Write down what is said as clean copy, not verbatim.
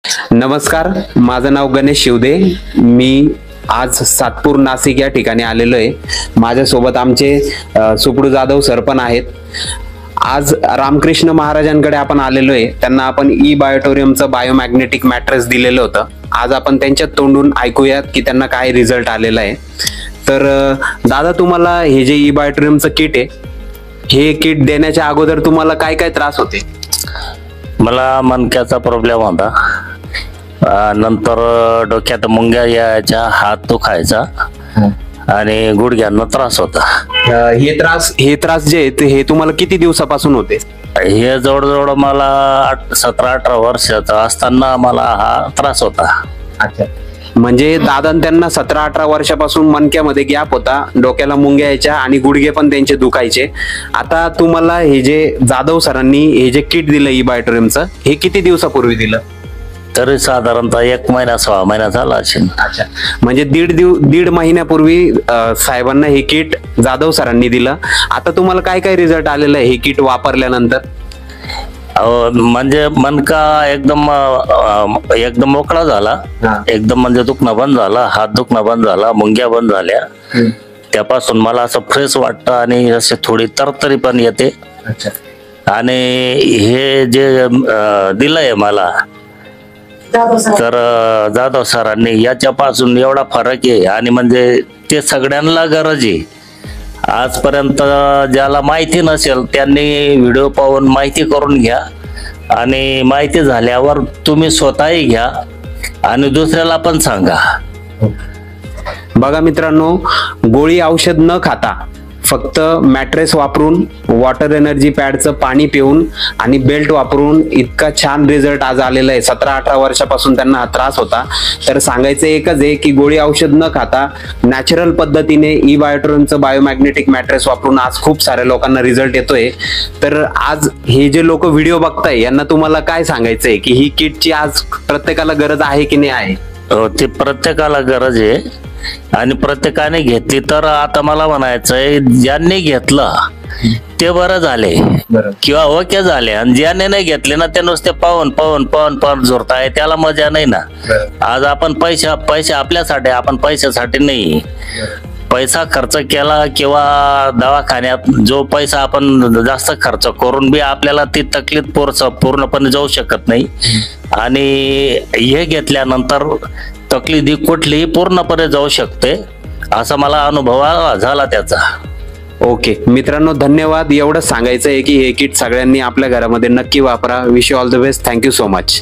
नमस्कार, माझं नाव गणेश शिवदे। मी आज सातपूर नाशिक या ठिकाणी आलेलो आहे। माझ्यासोबत आमचे सुपडू जाधव सर पण आहेत। आज रामकृष्ण महाराजांकडे आपण आलेलो आहे। त्यांना आपण ई बायोटोरियमचं बायोमॅग्नेटिक मॅट्रेस दिलेलं होतं। आज आपण त्यांच्या तोंडून ऐकूयात की त्यांना काय रिझल्ट आलेला आहे। तर दादा, तुम्हाला हे जे ई बायोटोरियमचं किट आहे, हे किट देण्याच्या अगोदर तुम्हाला काय काय त्रास होते? मला मणक्याचा प्रॉब्लेम होता, नंतर डोक्यात मुंग्या यायच्या, हात दुखायचा आणि गुडघ्यांना त्रास होता। हे त्रास जे आहेत हे तुम्हाला किती दिवसापासून होते? हे जवळजवळ मला 17-18 वर्षाचा असताना मला हा त्रास होता। अच्छा, म्हणजे दादा त्यांना 17-18 वर्षापासून मणक्यामध्ये गॅप होता, डोक्याला मुंग्या यायच्या आणि गुडघे पण त्यांचे दुखायचे। आता तुम्हाला हे जे जाधव सरांनी हे जे किट दिलं ई बायोटोरियमचं, हे किती दिवसापूर्वी दिलं? तरी साधारणतः 1 महिना 6 महिना झाला असेल। अच्छा, म्हणजे दीड महिन्यापूर्वी साहेबांना हे किट जाधव सरांनी दिलं। आता तुम्हाला काय काय रिझल्ट आलेला आहे हे किट वापरल्यानंतर? म्हणजे मणका एकदम मोकळा झाला, एकदम म्हणजे दुखणं बंद झाला, हात दुखणं बंद झाला, मुंग्या बंद झाल्या। त्यापासून मला असं फ्रेश वाटतं आणि असे थोडी तरतरी पण येते। आणि हे जे दिलंय मला तर जाधव सरांनी, याच्यापासून एवढा फरक आहे आणि म्हणजे ते सगळ्यांना गरज आहे। आजपर्यंत ज्याला माहिती नसेल त्यांनी व्हिडिओ पाहून माहिती करून घ्या आणि माहिती झाल्यावर तुम्ही स्वतःही घ्या आणि दुसऱ्याला पण सांगा। बघा मित्रांनो, गोळी औषध न खाता फक्त मॅट्रेस वापरून, वॉटर एनर्जी पॅडचं पाणी पिऊन आणि बेल्ट वापरून इतका छान रिझल्ट आज आलेला आहे। 17-18 वर्षापासून त्यांना हा त्रास होता। तर सांगायचं एकच आहे की गोळी औषध न खाता नॅचरल पद्धतीने ई बायोटोरियमचं बायोमॅग्नेटिक मॅट्रेस वापरून आज खूप साऱ्या लोकांना रिझल्ट येतोय। तर आज हे जे लोक व्हिडिओ बघताय यांना तुम्हाला काय सांगायचंय की ही किटची आज प्रत्येकाला गरज आहे की नाही आहे? ते प्रत्येकाला गरज आहे आणि प्रत्येकाने घेतली तर आता मला म्हणायचंय, ज्यांनी घेतलं ते बरं झाले किंवा ओके झाले, आणि ज्याने नाही घेतले ना ते नुसते पाहून झोरताय, त्याला मजा नाही ना। आज आपण पैसे आपल्यासाठी, आपण पैशासाठी नाही, पैसा खर्च केला किंवा दवाखान्यात जो पैसा आपण जास्त खर्च करून बी आपल्याला ती तकलीफ पूर्णपणे जाऊ शकत नाही। आणि हे घेतल्यानंतर तकलीफ कुठलीही पूर्णपणे जाऊ शकते, असा मला अनुभव झाला त्याचा। ओके मित्रांनो, धन्यवाद। एवढंच सांगायचं आहे की हे किट सगळ्यांनी आपल्या घरामध्ये नक्की वापरा। Wish you all the best. Thank you so much.